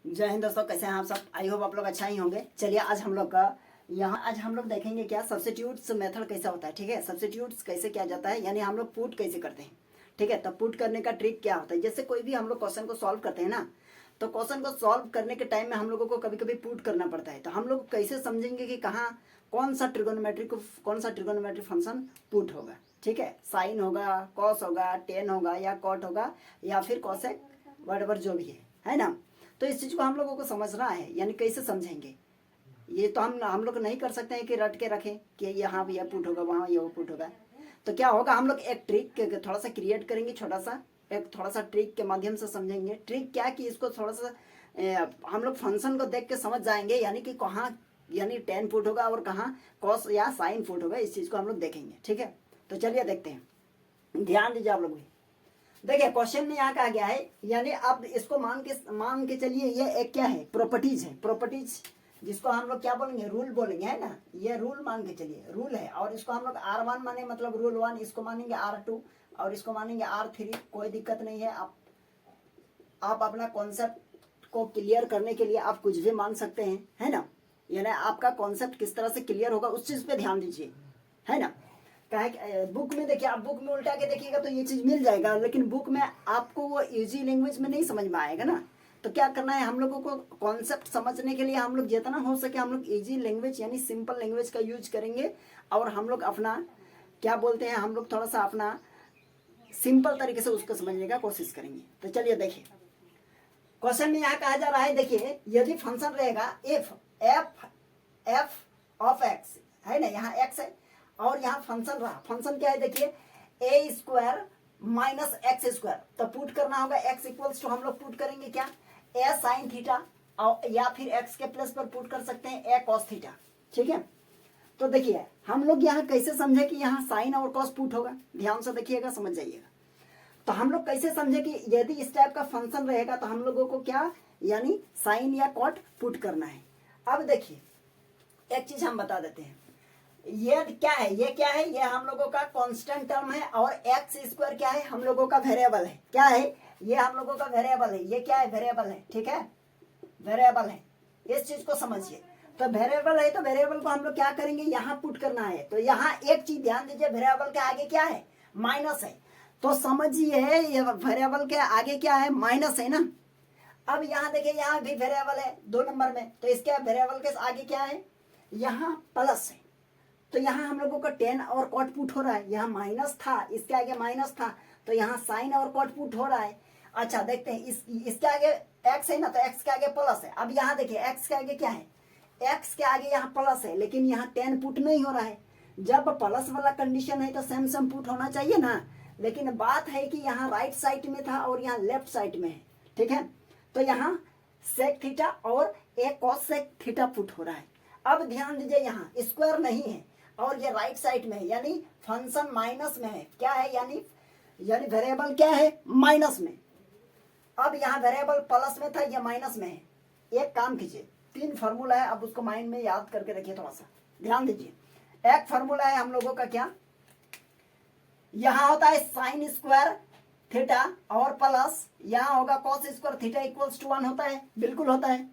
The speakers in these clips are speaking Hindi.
जय हिंद दोस्तों, कैसे हैं आप सब। आई होप आप लोग अच्छा ही होंगे। चलिए आज हम लोग देखेंगे क्या सब्स्टिट्यूट्स मेथड कैसा होता है। ठीक है, सब्स्टिट्यूट्स कैसे किया जाता है, यानी हम लोग पुट कैसे करते हैं। ठीक है, तब पुट करने का ट्रिक क्या होता है। जैसे कोई भी हम लोग क्वेश्चन को सॉल्व करते हैं ना, तो क्वेश्चन को सॉल्व करने के टाइम में हम लोगों को कभी कभी पुट करना पड़ता है। तो हम लोग कैसे समझेंगे कि कहाँ कौन सा ट्रिगोनोमेट्रिक फंक्शन पुट होगा। ठीक है, साइन होगा, कॉस होगा, टेन होगा, या कॉट होगा, या फिर कॉसेक, वट जो भी है ना। तो इस चीज़ को हम लोगों को समझना है, यानी कैसे समझेंगे। ये तो हम लोग नहीं कर सकते हैं कि रट के रखें कि यहाँ भी यह पुट होगा, वहाँ यह पुट होगा। तो क्या होगा, हम लोग एक ट्रिक थोड़ा सा क्रिएट करेंगे, थोड़ा सा ट्रिक के माध्यम से समझेंगे। ट्रिक क्या कि इसको थोड़ा सा हम लोग फंक्शन को देख के समझ जाएंगे, यानी कि कहाँ यानी टेन पुट होगा और कहाँ कॉस या साइन पुट होगा। इस चीज़ को हम लोग देखेंगे। ठीक है, तो चलिए देखते हैं, ध्यान दीजिए आप लोग भी। देखिए क्वेश्चन में यहाँ कहा गया है, यानी आप इसको मान के चलिए, ये एक क्या है, प्रॉपर्टीज है। प्रॉपर्टीज जिसको हम लोग क्या बोलेंगे, रूल बोलेंगे, है ना। ये रूल मान के चलिए, रूल है। और इसको हम लोग R1 माने, मतलब रूल 1, इसको मानेंगे R2 और इसको मानेंगे R3। कोई दिक्कत नहीं है, आप अपना कॉन्सेप्ट को क्लियर करने के लिए आप कुछ भी मान सकते हैं, है ना। यानी आपका कॉन्सेप्ट किस तरह से क्लियर होगा उस चीज़ पे ध्यान दीजिए, है ना। बुक में देखिए, आप बुक में उल्टा के देखिएगा तो ये चीज़ मिल जाएगा, लेकिन बुक में आपको वो इजी लैंग्वेज में नहीं समझ में आएगा ना। तो क्या करना है, हम लोगों को कॉन्सेप्ट समझने के लिए हम लोग जितना हो सके हम लोग इजी लैंग्वेज यानी सिंपल लैंग्वेज का यूज करेंगे। और हम लोग अपना क्या बोलते हैं, हम लोग थोड़ा सा अपना सिंपल तरीके से उसको समझने का कोशिश करेंगे। तो चलिए देखिए, क्वेश्चन में यहाँ कहा जा रहा है, देखिए यदि फंक्शन रहेगा एफ ऑफ एक्स, है ना, यहाँ एक्स है और यहाँ फंक्शन रहा। फंक्शन क्या है, देखिए A square minus x square. तो पुट करना होगा एक्स इक्वल्स टू, हम लोग पुट करेंगे क्या, ए साइन थीटा, और या फिर एक्स के प्लस पर पुट कर सकते हैं ए कॉस थीटा। ठीक है, तो देखिए हम लोग यहाँ कैसे समझे कि यहाँ साइन और कॉस पुट होगा, ध्यान से देखिएगा, समझ जाइएगा। तो हम लोग कैसे समझे कि यदि इस टाइप का फंक्शन रहेगा तो हम लोगों को क्या, यानी साइन या कॉट पुट करना है। अब देखिए एक चीज हम बता देते हैं, ये क्या है, ये हम लोगों का कांस्टेंट टर्म है, और एक्स स्क्वायर क्या है, हम लोगों का वेरिएबल है। क्या है, ये हम लोगों का वेरिएबल है। ये क्या है, वेरिएबल है। ठीक है, वेरिएबल है, इस चीज को समझिए। तो वेरिएबल है, तो वेरिएबल को हम लोग क्या करेंगे, यहाँ पुट करना है। तो यहाँ एक चीज ध्यान दीजिए, वेरिएबल के आगे क्या है, माइनस है। तो समझिए ये वेरिएबल के आगे क्या है, माइनस है ना। अब यहाँ देखिए, यहाँ भी वेरिएबल है 2 नंबर में, तो इसके वेरिएबल के आगे क्या है, यहाँ प्लस है। तो यहाँ हम लोगों का 10 और कॉट पुट हो रहा है। यहाँ माइनस था, इसके आगे माइनस था, तो यहाँ साइन और कॉट पुट हो रहा है। अच्छा देखते हैं, इसके आगे एक्स है ना, तो एक्स के आगे प्लस है। अब यहाँ देखिए एक्स के आगे क्या है, एक्स के आगे यहाँ प्लस है, लेकिन यहाँ 10 पुट नहीं हो रहा है। जब प्लस वाला कंडीशन है तो सेम पुट होना चाहिए ना। लेकिन बात है कि यहाँ राइट साइड में था और यहाँ लेफ्ट साइड में है। ठीक है, तो यहाँ सेक थीटा और एक कॉस सेक थीटा पुट हो रहा है। अब ध्यान दीजिए, यहाँ स्क्वायर नहीं है और ये राइट साइड में है, यानी फंक्शन माइनस में है। क्या है, यानी वेरिएबल क्या है, माइनस में। अब यहाँ वेरिएबल प्लस में था, ये माइनस में है। एक काम कीजिए, 3 फार्मूला है, अब उसको माइंड में याद करके रखिए, थोड़ा सा ध्यान दीजिए। एक फार्मूला है हम लोगों का क्या, यहाँ होता है साइन स्क्वायर थीटा और प्लस यहाँ होगा cos square theta equals to 1 होता है, बिल्कुल होता है।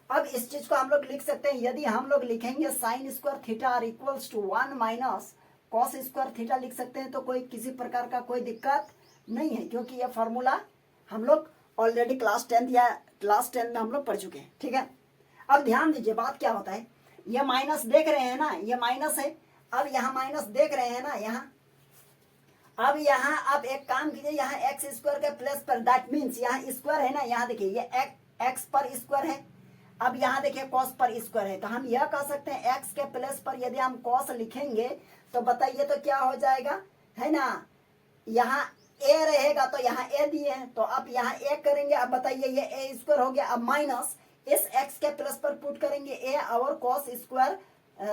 अब इस चीज को हम लोग लिख सकते हैं, यदि हम लोग लिखेंगे sine square theta are equals to 1 minus cos square theta लिख सकते हैं, तो कोई किसी प्रकार का कोई दिक्कत नहीं है, क्योंकि यह फॉर्मूला हम लोग ऑलरेडी क्लास 10 में हम लोग पढ़ चुके हैं। ठीक है, अब ध्यान दीजिए, बात क्या होता है, ये माइनस देख रहे हैं ना, ये माइनस है। अब यहाँ माइनस देख रहे हैं ना, यहाँ अब यहाँ आप एक काम कीजिए, यहाँ एक्स स्क्वायर के प्लस पर, दैट मीन्स यहाँ स्क्वायर है ना, यहाँ देखिए ये एक्स पर स्क्वायर है। अब यहाँ देखिए कॉस पर स्क्वायर है, तो हम यह कह सकते हैं एक्स के प्लस पर यदि हम कॉस लिखेंगे तो बताइए तो क्या हो जाएगा, है ना। यहाँ ए रहेगा तो यहाँ ए दिए हैं, तो अब यहाँ ए करेंगे। अब बताइए ये ए स्क्वायर हो गया। अब माइनस इस एक्स के प्लस पर पुट करेंगे ए और कॉस स्क्वायर,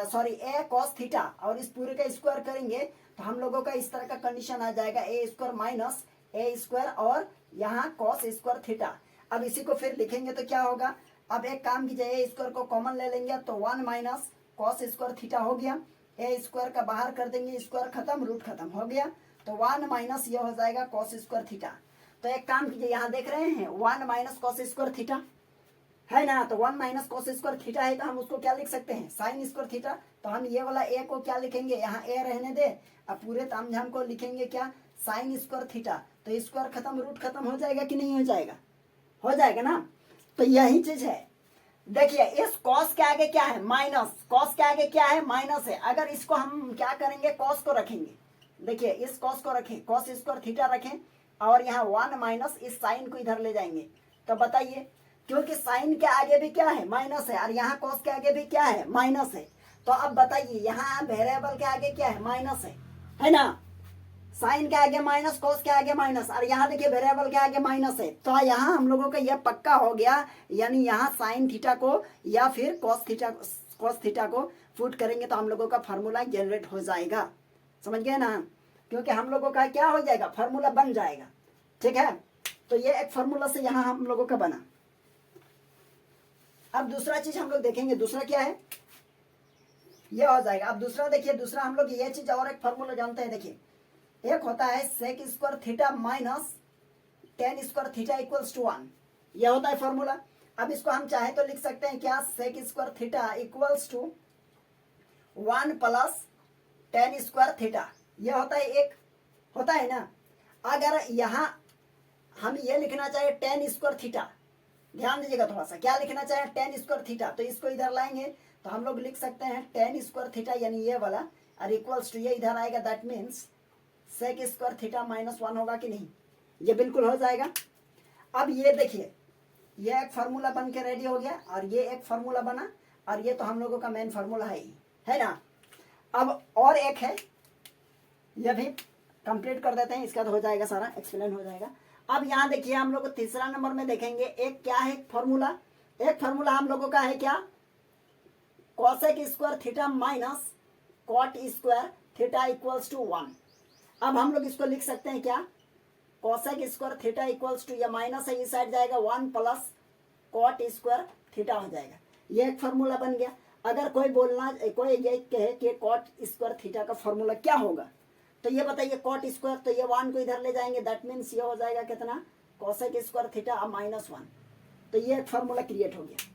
सॉरी ए कॉस थीटा, और इस पूरे का स्क्वायर करेंगे तो हम लोगों का इस तरह का कंडीशन आ जाएगा, ए स्क्वायर माइनस ए स्क्वायर और यहाँ कॉस स्क्वायर थीटा। अब इसी को फिर लिखेंगे तो क्या होगा, अब एक काम कीजिए, ए स्क्वायर को कॉमन ले लेंगे तो 1 माइनस कॉस स्क्वायर थीटा हो गया। ए स्क्वायर का बाहर कर देंगे, स्क्वायर खत्म, रूट खत्म हो गया, तो 1 माइनस ये हो जाएगा कॉस स्क्वायर थीटा। तो एक काम कीजिए, यहाँ देख रहे हैं 1 माइनस कॉस स्क्वायर थीटा, है ना। तो 1 माइनस कॉस स्क्वायर थीटा है, तो हम उसको क्या लिख सकते हैं, साइन स्क्वायर थीटा। तो हम ये वाला ए को क्या लिखेंगे, यहाँ ए रहने दे, अब पूरे तामझाम को लिखेंगे क्या, साइन स्क्वायर थीटा। तो स्क्वायर खत्म, रूट खत्म हो जाएगा कि नहीं हो जाएगा, हो जाएगा ना। तो यही चीज है, देखिए इस कॉस के आगे क्या है, माइनस, कॉस के आगे क्या है, माइनस है। अगर इसको हम क्या करेंगे, कॉस को रखेंगे, देखिए इस कॉस को रखें, कॉस स्क्वायर थीटा रखें, और यहाँ 1 माइनस इस साइन को इधर ले जाएंगे। तो बताइए, क्योंकि साइन के आगे भी क्या है, माइनस है, और यहाँ कॉस के आगे भी क्या है, माइनस है। तो अब बताइए, यहाँ वेरिएबल के आगे क्या है, माइनस है ना। साइन के आगे माइनस, कॉस के आगे माइनस, और यहाँ देखिए वेरिएबल के आगे माइनस है। तो यहाँ हम लोगों का यह पक्का हो गया, यानी यहाँ साइन थीटा को या फिर कॉस थीटा को पुट करेंगे तो हम लोगों का फार्मूला जनरेट हो जाएगा, समझ गए ना। क्योंकि हम लोगों का क्या हो जाएगा, फार्मूला बन जाएगा, ठीक है। तो ये एक फार्मूला से यहाँ हम लोगों का बना। अब दूसरा चीज हम लोग देखेंगे, दूसरा क्या है, ये हो जाएगा। अब दूसरा देखिए, दूसरा हम लोग ये चीज और एक फार्मूला जानते हैं। देखिए एक होता है sec square theta minus tan square theta equals to 1, ये होता है फार्मूला। अब इसको हम चाहे तो लिख सकते हैं क्या, sec square theta equals to 1 plus ten square theta, ये होता है एक, होता है ना। अगर यहाँ हम ये लिखना चाहे टेन स्क्वायर थीटा, ध्यान दीजिएगा थोड़ा सा, क्या लिखना चाहे टेन स्क्वायर थीटा, तो इसको इधर लाएंगे तो हम लोग लिख सकते हैं टेन स्क्वायर थीटा, यानी ये वाला, और इक्वल्स टू ये इधर आएगा, that means sec square theta minus 1 होगा कि नहीं, ये बिल्कुल हो जाएगा। अब ये देखिए, ये एक फार्मूला बन के रेडी हो गया, और ये एक फार्मूला बना, और ये तो हम लोगों का मेन फार्मूला है ना। अब और एक है, ये भी कंप्लीट कर देते हैं, इसका तो हो जाएगा, सारा एक्सप्लेन हो जाएगा। अब यहाँ देखिए हम लोग तीसरा नंबर में देखेंगे, एक क्या है फार्मूला, एक फार्मूला हम लोगों का है क्या, cosec square theta minus cot square theta equals to 1। अब हम लोग इसको लिख सकते हैं क्या, cosec square theta equals to, ये माइनस है, इस साइड जाएगा 1 प्लस कॉट स्क्वायर थीटा हो जाएगा, ये एक फार्मूला बन गया। अगर कोई ये कहे कि कॉट स्क्वायर थीटा का फार्मूला क्या होगा, तो ये बताइए, कॉट स्क्वायर, तो ये 1 को इधर ले जाएंगे, दैट मीन्स ये हो जाएगा कितना, कॉसेक स्क्वायर थीटा माइनस 1। तो ये एक फार्मूला क्रिएट हो गया।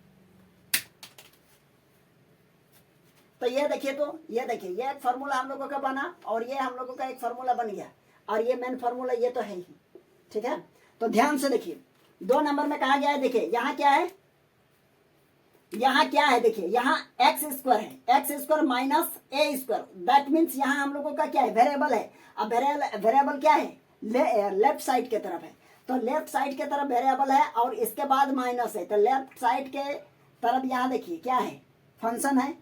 तो ये देखिए, तो ये देखिए, ये एक फार्मूला हम लोगों का बना, और ये हम लोगों का एक फार्मूला बन गया, और ये मेन फार्मूला ये तो है ही, ठीक है। तो ध्यान से देखिए, 2 नंबर में कहा गया है, देखिए यहाँ क्या है, यहाँ क्या है, देखिए यहाँ एक्स स्क्वायर है, x square minus A square, that means यहाँ हम लोगों का क्या है, वेरिएबल है। अब वेरिएबल क्या है, लेफ्ट साइड के तरफ है, तो लेफ्ट साइड के तरफ वेरिएबल है, और इसके बाद माइनस है, तो लेफ्ट साइड के तरफ यहाँ देखिए क्या है, फंक्शन है,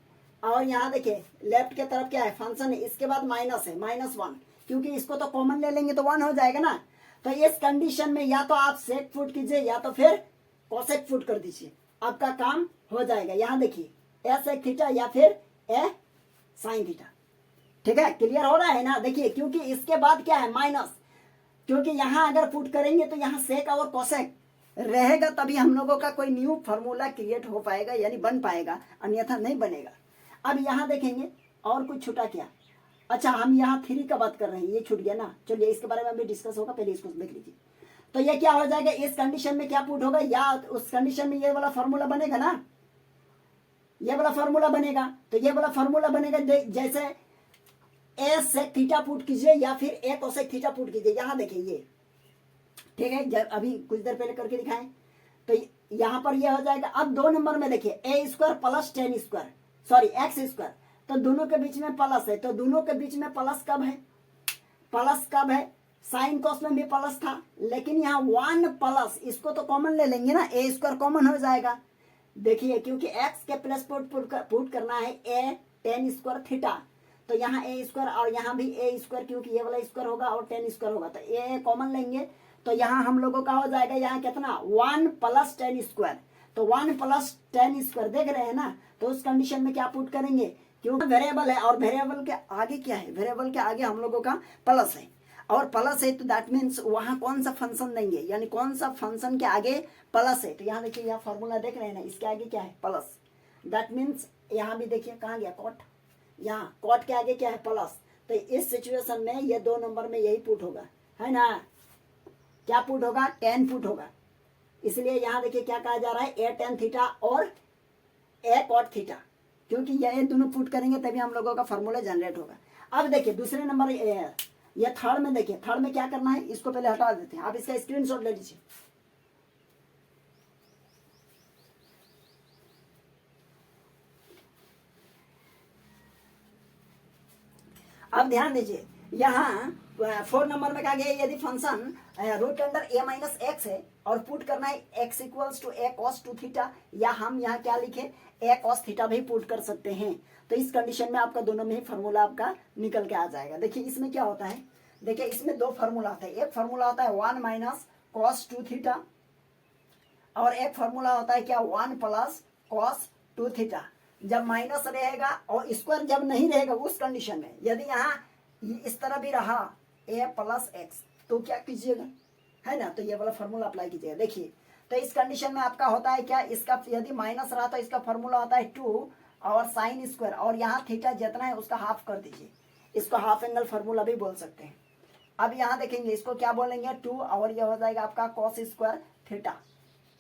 और यहाँ देखिए लेफ्ट के तरफ क्या है, फंक्शन है, इसके बाद माइनस है, -1, क्योंकि इसको तो कॉमन ले लेंगे तो 1 हो जाएगा ना। तो इस कंडीशन में या तो आप सेक फुट कीजिए, या तो फिर कोसेक फुट कर दीजिए, आपका काम हो जाएगा। यहाँ देखिए ए सेक थीटा या फिर ए साइन थीटा, ठीक है, क्लियर हो रहा है ना। देखिए क्योंकि इसके बाद क्या है, माइनस, क्योंकि यहाँ अगर पुट करेंगे तो यहाँ सेक और कोसेक रहेगा, तभी हम लोगों का कोई न्यू फार्मूला क्रिएट हो पाएगा, यानी बन पाएगा, अन्यथा नहीं बनेगा। अब यहाँ देखेंगे और कुछ छूटा क्या, अच्छा हम यहाँ 3 का बात कर रहे हैं, ये छूट गया ना, चलिए इसके बारे में भी डिस्कस होगा, पहले इसको देख लीजिए। तो ये क्या हो जाएगा, इस कंडीशन में क्या पुट होगा, या उस कंडीशन में ये वाला फार्मूला बनेगा ना, ये वाला फार्मूला बनेगा। तो ये वाला फार्मूला बनेगा, जैसे ए सेक थीटा पुट कीजिए या फिर ए कोसेक थीटा पुट कीजिए। यहाँ देखिए ये, ठीक है, जब अभी कुछ देर पहले करके दिखाएं, तो यहाँ पर ये हो जाएगा। अब 2 नंबर में देखिए, A square plus ten square, sorry X square, तो दोनों के बीच में प्लस है, तो दोनों के बीच में प्लस कब है, प्लस कब है, साइन कॉस में भी प्लस था, लेकिन यहाँ 1 प्लस, इसको तो कॉमन ले लेंगे ना, ए स्क्वायर कॉमन हो जाएगा। देखिए क्योंकि एक्स के प्लस पुट करना है ए टेन स्क्वायर थीटा, तो यहाँ ए स्क्वायर और यहाँ भी ए स्क्वायर, क्योंकि ये वाला स्क्वायर होगा और टेन स्क्वायर होगा, तो ए कॉमन लेंगे, तो यहाँ हम लोगों का हो जाएगा यहाँ कितना, 1 प्लस टेन स्क्वायर। तो 1 प्लस टेन स्क्वायर देख रहे हैं ना, तो उस कंडीशन में क्या पुट करेंगे, क्योंकि वेरिएबल है, और वेरिएबल के आगे क्या है, वेरिएबल के आगे हम लोगों का प्लस है, और प्लस है, तो दैट मीन्स वहाँ कौन सा फंक्शन देंगे, यानी कौन सा फंक्शन के आगे प्लस है। तो यहाँ देखिए, यहाँ फॉर्मूला देख रहे हैं ना, इसके आगे क्या है, प्लस, दैट मीन्स यहाँ भी देखिए कहाँ गया कॉट, यहाँ कॉट के आगे क्या है, प्लस। तो इस सिचुएशन में ये 2 नंबर में यही पुट होगा, है ना, क्या पुट होगा, 10 पुट होगा, इसलिए यहाँ देखिए क्या कहा जा रहा है, ए टेन थीटा और ए कॉट थीटा, क्योंकि ये दोनों पुट करेंगे तभी हम लोगों का फॉर्मूला जनरेट होगा। अब देखिए दूसरे नंबर ये थर्ड में, देखिए थर्ड में क्या करना है, इसको पहले हटा देते हैं, आप इसका स्क्रीनशॉट ले लीजिए। अब ध्यान दीजिए, यहाँ 4 नंबर में कहा गया यदि function root under a minus x है और पुट करना है x equals to a cos two theta, या हम यहाँ क्या लिखे, ए कॉस थीटा भी पुट कर सकते हैं। तो इस कंडीशन में आपका दोनों में ही फार्मूला आपका निकल के आ जाएगा। देखिए इसमें क्या होता है, देखिए इसमें दो फार्मूला होता है, एक फार्मूला होता है 1 माइनस कॉस टू थीटा और एक फार्मूला होता है क्या 1 प्लस कॉस टू थीटा। जब माइनस रहेगा और स्क्वायर जब नहीं रहेगा उस कंडीशन में, यदि यहाँ इस तरह भी रहा ए प्लस एक्स, तो क्या कीजिएगा, है ना, तो ये वाला फार्मूला अप्लाई कीजिएगा। देखिए तो इस कंडीशन में आपका होता है क्या, इसका यदि माइनस रहा तो इसका फार्मूला होता है 2 और साइन स्क्वायर, और यहाँ थीटा जितना है उसका हाफ कर दीजिए, इसको हाफ एंगल फार्मूला भी बोल सकते हैं। अब यहाँ देखेंगे इसको क्या बोलेंगे 2 और ये हो जाएगा आपका कॉस स्क्वायर थीटा,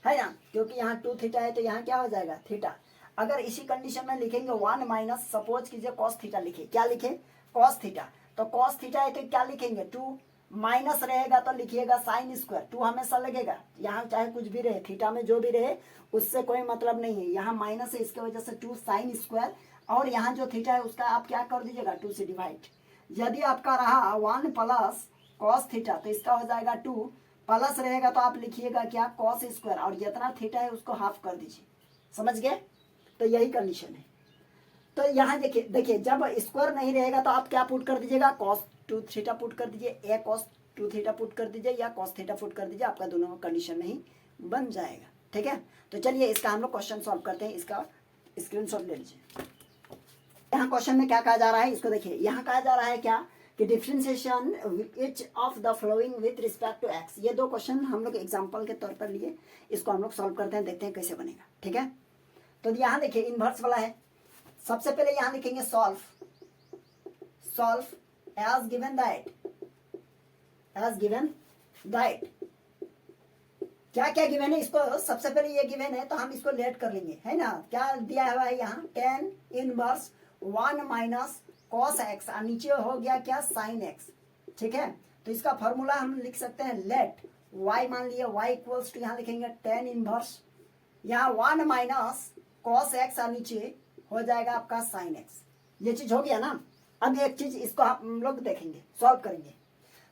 है ना, क्योंकि यहाँ 2 थीटा है तो यहाँ क्या हो जाएगा थीटा। अगर इसी कंडीशन में लिखेंगे 1 माइनस, सपोज कीजिए कॉस थीटा लिखे, क्या लिखे कॉस थीटा, तो कॉस थीटा है तो क्या लिखेंगे 2, माइनस रहेगा तो लिखिएगा साइन स्क्वायर, 2 हमेशा लगेगा, यहाँ चाहे कुछ भी रहे, थीटा में जो भी रहे उससे कोई मतलब नहीं है, यहाँ माइनस है इसके वजह से 2 साइन स्क्वायर, और यहाँ जो थीटा है उसका आप क्या कर दीजिएगा 2 से डिवाइड। यदि आपका रहा 1 प्लस कॉस थीटा तो इसका हो जाएगा 2, प्लस रहेगा तो आप लिखिएगा क्या कॉस स्क्वायर, और जितना थीटा है उसको हाफ कर दीजिए, समझ गए। तो यही कंडीशन है। तो यहाँ देखिए जब स्क्वायर नहीं रहेगा तो आप क्या पुट कर दीजिएगा कॉस टू थीटा पुट कर दीजिए, ए कॉस टू थीटा पुट कर दीजिए या कॉस थीटा पुट कर दीजिए, आपका दोनों कंडीशन में ही बन जाएगा। ठीक है, तो चलिए इसका हम लोग क्वेश्चन सॉल्व करते हैं, इसका स्क्रीनशॉट ले लीजिए। यहाँ क्वेश्चन में क्या कहा जा रहा है, इसको देखिए, यहाँ कहा जा रहा है क्या कि differentiation each of the following with respect to x. ये दो क्वेश्चन हम लोग एग्जाम्पल के तौर पर लिए, इसको हम लोग सॉल्व करते हैं, देखते हैं कैसे बनेगा। ठीक है, तो यहाँ देखिए इन्वर्स वाला है, सबसे पहले यहाँ लिखेंगे सॉल्व एज गिवन दैट, क्या क्या गिवन है, इसको सबसे पहले ये गिवन है तो हम इसको लेट कर लेंगे, है ना, क्या दिया हुआ है यहाँ tan inverse 1 minus cos x, और नीचे हो गया क्या साइन एक्स। ठीक है, तो इसका फॉर्मूला हम लिख सकते हैं लेट y, मान लिया y इक्वल्स टू, यहाँ लिखेंगे tan इनवर्स, यहाँ 1 माइनस कॉस एक्स और नीचे हो जाएगा आपका साइन एक्स। ये चीज हो गया ना। अब एक चीज इसको हम लोग देखेंगे, सॉल्व करेंगे।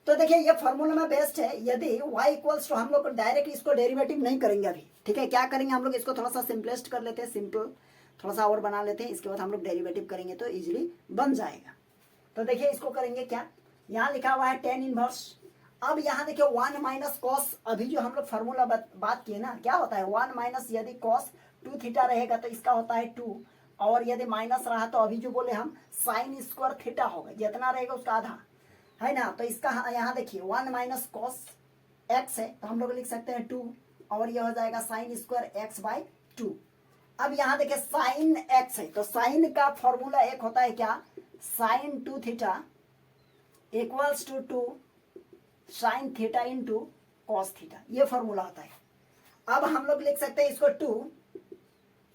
तो देखिए ये फॉर्मूला में बेस्ट है, यदि y इक्वल्स टू, हम लोग डायरेक्ट इसको डेरिवेटिव नहीं करेंगे अभी। ठीक है, क्या करेंगे हम लोग इसको थोड़ा सा सिंपलेस्ट कर लेते हैं, सिंपल थोड़ा सा और बना लेते हैं, इसके बाद हम लोग डेरिवेटिव करेंगे तो इजीली बन जाएगा। तो देखिए इसको करेंगे क्या, यहाँ लिखा हुआ है tan इनवर्स, अब यहाँ देखिए 1 माइनस कॉस, अभी जो हम लोग फार्मूला बात किए ना, क्या होता है 1 माइनस, यदि कॉस 2 थीटा रहेगा तो इसका होता है 2, और यदि माइनस रहा तो अभी जो बोले हम साइन स्क्वायर थीटा होगा, जितना रहेगा उसका आधा, है ना। तो इसका यहाँ देखिए 1 माइनस कॉस एक्स है तो हम लोग लिख सकते हैं 2, और ये हो जाएगा साइन स्क्वायर एक्स बाई 2। अब यहाँ देखिए साइन एक्स है तो साइन का फॉर्मूला एक होता है क्या, sine 2 theta equals to 2 sine theta into cos theta, ये फॉर्मूला होता है। अब हम लोग लिख सकते हैं इसको 2,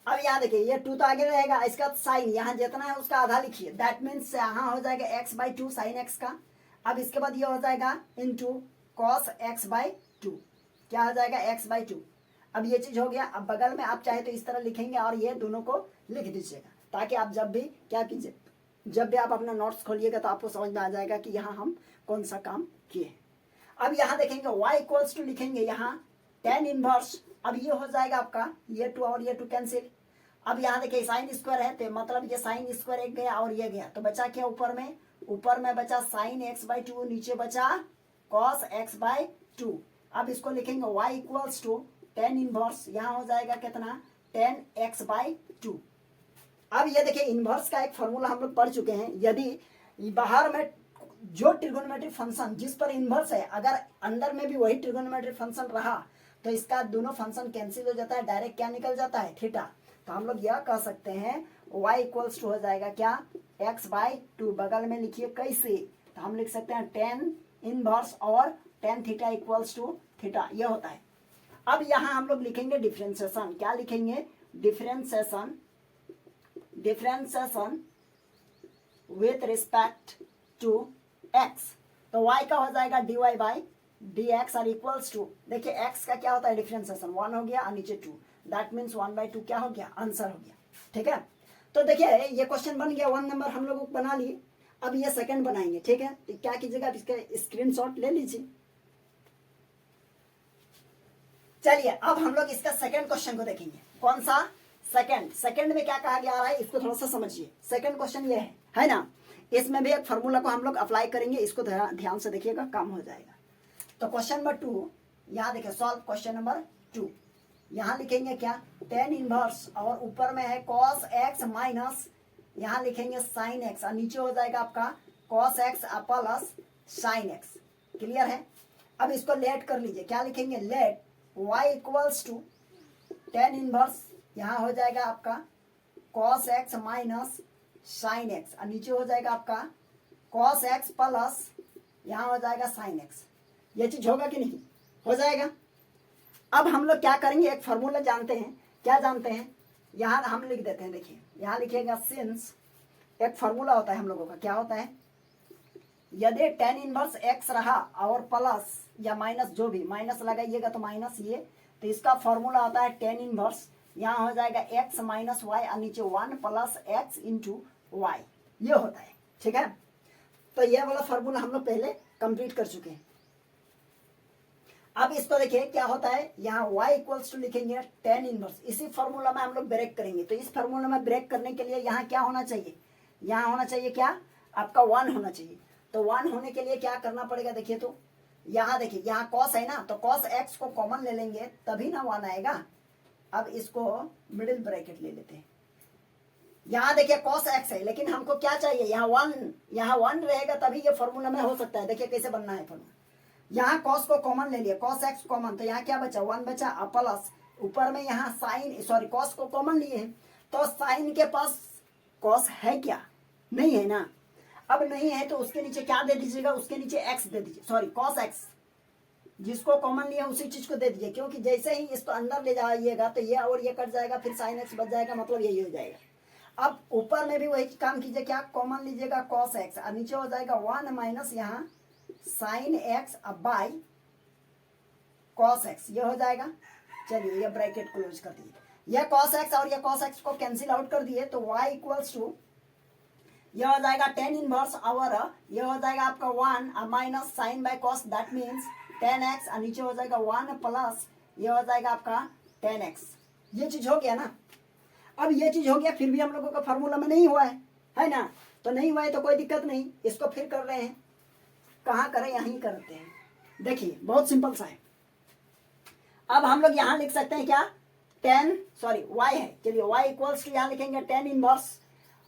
अब यहाँ देखिए ये 2 तो आगे रहेगा, इसका साइन यहाँ जितना है उसका आधा लिखिए, दैट मीन्स यहाँ हो जाएगा x बाई 2 साइन एक्स का। अब इसके बाद ये हो जाएगा इंटू कॉस एक्स बाई 2, क्या हो जाएगा x बाई 2। अब ये चीज हो गया। अब बगल में आप चाहे तो इस तरह लिखेंगे और ये दोनों को लिख दीजिएगा, ताकि आप जब भी क्या कीजिए, जब भी आप अपना नोट्स खोलिएगा तो आपको समझ में आ जाएगा कि यहाँ हम कौन सा काम किए। अब यहाँ देखेंगे y इक्वल्स टू, लिखेंगे यहाँ tan इनवर्स, अब ये हो जाएगा आपका ये 2 और ये 2 कैंसिल। अब यहाँ देखिए साइन स्क्वायर है तो मतलब ये साइन स्क्वायर एक गया और ये गया, तो बचा क्या ऊपर में बचा साइन एक्स बाई 2, नीचे बचा कॉस एक्स बाई 2। अब इसको लिखेंगे y equals to tan inverse, यहाँ हो जाएगा कितना tan x बाई 2। अब ये देखिए इनवर्स का एक फॉर्मूला हम लोग पढ़ चुके हैं, यदि बाहर में जो ट्रिगोनोमेट्रिक फंक्शन जिस पर इनवर्स है, अगर अंदर में भी वही ट्रिगोनोमेट्रिक फंक्शन रहा तो इसका दोनों फंक्शन कैंसिल हो जाता है, डायरेक्ट क्या निकल जाता है थीटा। तो हम लोग यह कह सकते हैं y इक्वल्स टू हो जाएगा क्या x बाई 2, बगल में लिखिए कैसे, तो हम लिख सकते हैं tan इनवर्स और tan theta equals to theta, यह होता है। अब यहाँ हम लोग लिखेंगे डिफरेंशिएशन, क्या लिखेंगे, differentiation, differentiation with respect to x, तो y का हो जाएगा dy by d x are equals to, देखिए x का क्या होता है डिफरेंशिएशन 1 हो गया और नीचे 2, दैट मीन्स 1/2 क्या हो गया, आंसर हो गया। ठीक है, तो देखिए ये क्वेश्चन बन गया, 1 नंबर हम लोग बना लिए। अब ये सेकंड बनाएंगे। ठीक है, तो क्या कीजिएगा, इसका स्क्रीनशॉट ले लीजिए। चलिए अब हम लोग इसका सेकंड क्वेश्चन को देखेंगे। कौन सा, सेकंड। सेकंड में क्या कहा गया है इसको थोड़ा सा समझिए। सेकंड क्वेश्चन ये है ना, इसमें भी एक फार्मूला को हम लोग अप्लाई करेंगे, इसको ध्यान से देखिएगा, काम हो जाएगा। तो क्वेश्चन नंबर 2 यहाँ देखिए, सॉल्व क्वेश्चन नंबर 2। यहाँ लिखेंगे क्या, tan इनवर्स और ऊपर में है cos x माइनस यहाँ लिखेंगे sin x और नीचे हो जाएगा आपका cos x plus sin x। Clear है। अब इसको लेट कर लीजिए, क्या लिखेंगे, let y equals to tan inverse यहाँ हो जाएगा आपका cos x minus sin x और नीचे हो जाएगा आपका cos x प्लस यहाँ हो जाएगा sin x। ये चीज होगा कि नहीं, हो जाएगा। अब हम लोग क्या करेंगे, एक फार्मूला जानते हैं, क्या जानते हैं, यहाँ हम लिख देते हैं। देखिए यहाँ लिखिएगा सिंस, एक फार्मूला होता है हम लोगों का, क्या होता है, यदि tan इनवर्स x रहा और प्लस या माइनस, जो भी माइनस लगाइएगा तो माइनस ये, तो इसका फार्मूला होता है tan इनवर्स यहाँ हो जाएगा x माइनस वाई और नीचे 1 प्लस x इंटू वाई, ये होता है। ठीक है, तो ये वाला फार्मूला हम लोग पहले कंप्लीट कर चुके हैं। अब इसको देखिए क्या होता है, यहाँ y इक्वल्स टू लिखेंगे tan इनवर्स, इसी फार्मूला में हम लोग ब्रेक करेंगे। तो इस फार्मूला में ब्रेक करने के लिए यहाँ क्या होना चाहिए, यहाँ होना चाहिए क्या, आपका 1 होना चाहिए। तो 1 होने के लिए क्या करना पड़ेगा, देखिए तो यहाँ देखिए, यहाँ cos है ना, तो cos x को कॉमन ले लेंगे तभी ना 1 आएगा। अब इसको मिडिल ब्रैकेट ले लेते हैं। यहाँ देखिए cos x है, लेकिन हमको क्या चाहिए, यहाँ 1 रहेगा तभी ये फॉर्मूला में हो सकता है। देखिए कैसे बनना है फॉर्मूला, यहाँ cos को कॉमन ले लिया, cos x कॉमन, तो यहाँ क्या बचा, 1 बचा प्लस ऊपर में यहाँ साइन, सॉरी cos को कॉमन लिए हैं, तो साइन के पास cos है क्या, नहीं है ना। अब नहीं है तो उसके नीचे क्या दे दीजिएगा, उसके नीचे x दे दीजिए, सॉरी cos x, जिसको कॉमन लिया उसी चीज को दे दीजिए, क्योंकि जैसे ही इसको अंदर ले जाइएगा तो ये और ये कट जाएगा, फिर sin x बच जाएगा, मतलब यही हो जाएगा। अब ऊपर में भी वही काम कीजिए, क्या कॉमन लीजिएगा cos x और नीचे हो जाएगा 1 माइनस यहाँ साइन एक्स अब बाई कॉस एक्स, ये हो जाएगा। चलिए ये ब्रैकेट क्लोज कर दिए, ये cos x और ये cos x को कैंसिल आउट कर दिए, तो y इक्वल्स टू ये हो जाएगा tan इनवर्स और ये हो जाएगा आपका 1 minus sine by cos, that means tan x और नीचे हो जाएगा 1 प्लस ये हो जाएगा आपका tan x। ये चीज हो गया ना। अब ये चीज हो गया, फिर भी हम लोगों का फार्मूला में नहीं हुआ है ना, तो नहीं हुआ है तो कोई दिक्कत नहीं, इसको फिर कर रहे हैं। कहाँ करें, यहीं करते हैं। देखिए बहुत सिंपल सा है। अब हम लोग यहाँ लिख सकते हैं क्या, y है, चलिए y इक्वल्स टू यहाँ लिखेंगे tan इनवर्स।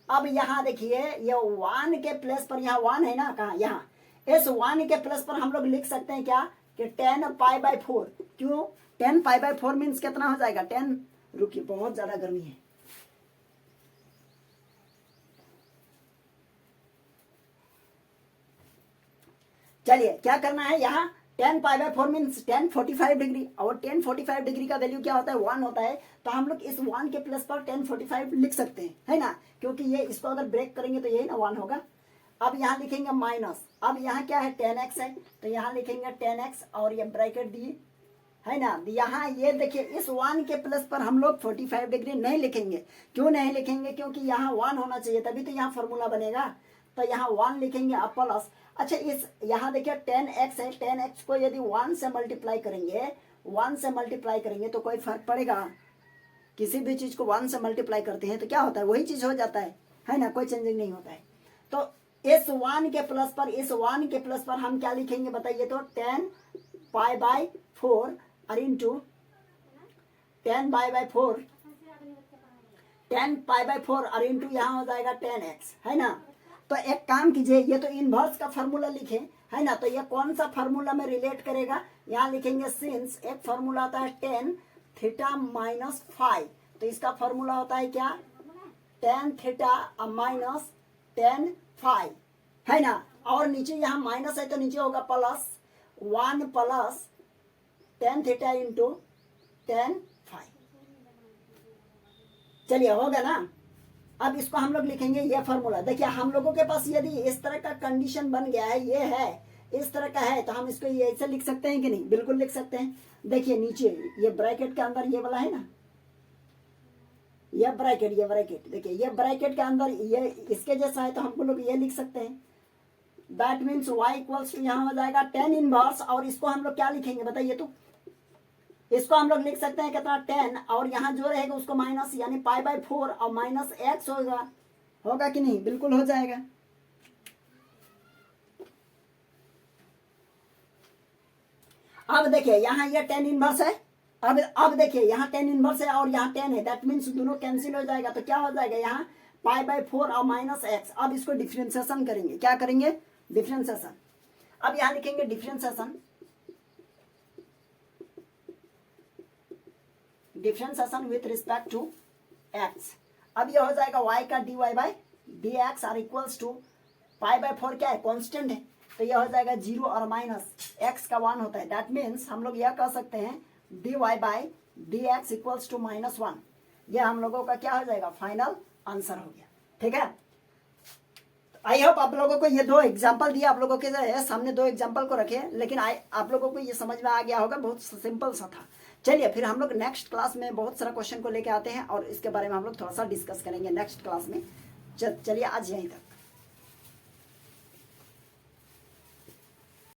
अब यहाँ देखिए ये 1 के प्लेस पर, यहाँ 1 है ना, कहाँ, यहाँ इस 1 के प्लेस पर हम लोग लिख सकते हैं क्या, कि tan π/4। क्यों, tan π/4 मीन्स कितना हो जाएगा, 10, रुकिए बहुत ज्यादा गर्मी है। चलिए क्या करना है, यहाँ tan π/4 मीन्स tan 45 डिग्री, और tan 45 डिग्री का वैल्यू क्या होता है, 1 होता है। तो हम लोग इस 1 के प्लस पर tan 45 लिख सकते हैं, है ना, क्योंकि ये इसको अगर ब्रेक करेंगे तो यही ना 1 होगा। अब यहाँ लिखेंगे माइनस, अब यहाँ क्या है tan x है, तो यहाँ लिखेंगे tan x और ये ब्रैकेट दिए, है ना। यहाँ ये देखिए इस 1 के प्लस पर हम लोग 45 डिग्री नहीं लिखेंगे। क्यों नहीं लिखेंगे, क्योंकि यहाँ 1 होना चाहिए तभी तो यहाँ फॉर्मूला बनेगा। तो यहाँ 1 लिखेंगे अब प्लस, अच्छा इस यहाँ देखिए tan x है, tan x को यदि 1 से मल्टीप्लाई करेंगे, 1 से मल्टीप्लाई करेंगे तो कोई फर्क पड़ेगा, किसी भी चीज को 1 से मल्टीप्लाई करते हैं तो क्या होता है, वही चीज हो जाता है ना, कोई चेंजिंग नहीं होता है। तो इस 1 के प्लस पर, इस 1 के प्लस पर हम क्या लिखेंगे बताइए, तो tan π/4 और इंटू tan π/4 और इंटू यहाँ हो जाएगा tan x, है ना। तो एक काम कीजिए, ये तो इनवर्स का फार्मूला लिखे, है ना, तो ये कौन सा फार्मूला में रिलेट करेगा, यहाँ लिखेंगे सिंस एक फार्मूला आता है tan थीटा माइनस 5, तो इसका फार्मूला होता है क्या, tan थीटा माइनस tan 5, है ना। और नीचे यहाँ माइनस है तो नीचे होगा plus 1 plus tan theta into tan phi। चलिए हो गया ना। अब इसको हम लोग लिखेंगे ये फॉर्मूला। देखिए हम लोगों के पास यदि इस तरह का कंडीशन बन गया है, ये है इस तरह का है, तो हम इसको ये ऐसे लिख सकते हैं कि नहीं? बिल्कुल लिख सकते हैं। देखिए नीचे ये ब्रैकेट के अंदर ये वाला है ना, ये ब्रैकेट देखिए ये ब्रैकेट के अंदर ये इसके जैसा है, तो हम लोग ये लिख सकते हैं। That means y equals to यहाँ हो जाएगा tan इनवर्स, और इसको हम लोग क्या लिखेंगे बताइए? तो इसको हम लोग लिख सकते हैं कितना? 10, और यहाँ जो रहेगा उसको माइनस, यानी π/4 और माइनस x होगा कि नहीं? बिल्कुल हो जाएगा। अब देखिए यहाँ ये tan इनवर्स है। अब देखिए यहाँ tan इनवर्स है और यहाँ 10 है, दैट मीन्स दोनों कैंसिल हो जाएगा। तो क्या हो जाएगा? यहाँ π/4 और माइनस x। अब इसको डिफ्रेंसिएशन करेंगे। क्या करेंगे? डिफ्रेंसिएशन। अब यहाँ लिखेंगे differentiation with respect to x। अब ये हो जाएगा y का dy/dx आर इक्वल्स टू π/4 क्या है? कांस्टेंट है, तो ये हो जाएगा 0 और माइनस x का 1 होता है। दैट मीन्स हम लोग यह कह सकते हैं dy/dx इक्वल्स टू -1। यह हम लोगों का क्या हो जाएगा? फाइनल आंसर हो गया। ठीक है, आई होप आप लोगों को ये दो एग्जाम्पल दिया, आप लोगों के सामने दो एग्जाम्पल को रखे, लेकिन आप लोगों को ये समझ में आ गया होगा, बहुत सिंपल सा था। चलिए फिर हम लोग नेक्स्ट क्लास में बहुत सारा क्वेश्चन को लेके आते हैं और इसके बारे में हम लोग थोड़ा सा डिस्कस करेंगे नेक्स्ट क्लास में। चलिए आज यहीं तक।